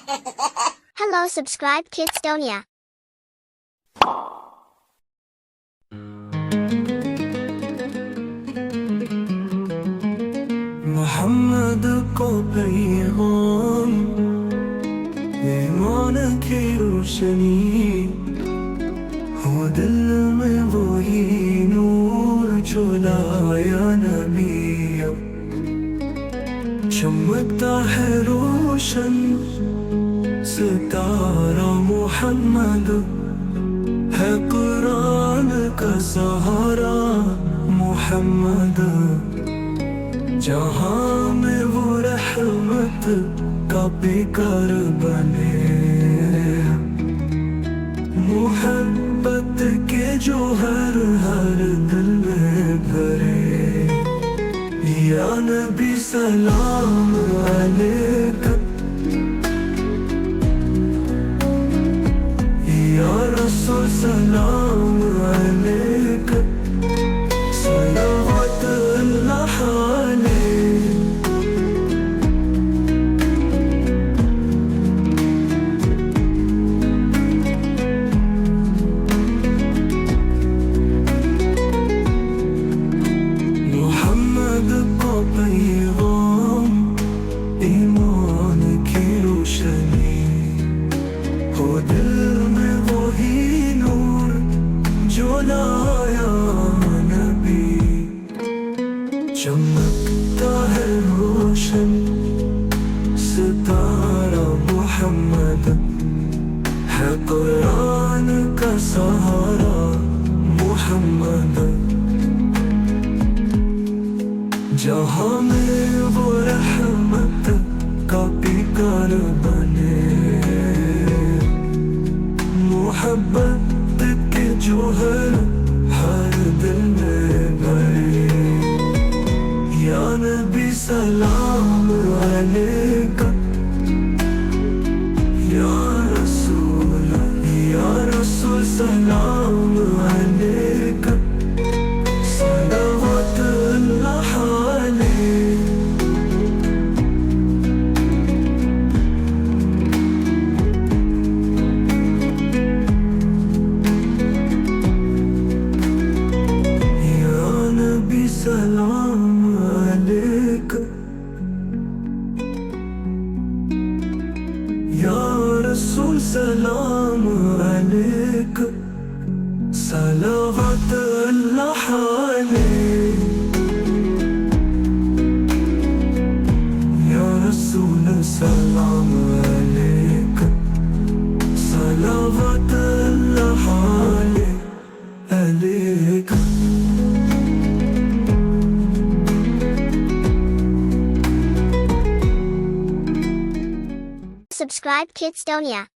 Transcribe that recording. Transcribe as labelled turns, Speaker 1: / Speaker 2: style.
Speaker 1: Hello, subscribe Kidstonia.
Speaker 2: Mohammad को पैगाम ईमान की रोशनी हो दिल में वही नूर जो लाया नबी चमकता है रोशन सितारा मोहम्मद है कुरान का सहारा मोहम्मद जहाँ में वो रहमत का बेकार बने मोहब्बत के जो हर दिल में भरे या नबी सलाम अलैका या रसूल सलाम अलैका सलावत अल्लाह ईमान की रोशनी हो दिल में वही नूर जो लाया नबी चमकता है रोशन सितारा मोहम्मद है कुरान का सहारा मोहम्मद जहाँ में वो रहमत का बेकार बने मोहब्बत के जो हर दिल में भरे या नबी सलाम अलैका या रसूल सलाम अलैका सलावत अल्लाह सलाम अलैका या रसूल सलाम अलैका सलावत अल्लाह या रसूल सलाम अलैका सलावत अल्लाह अलैका
Speaker 1: Subscribe Kidstonia.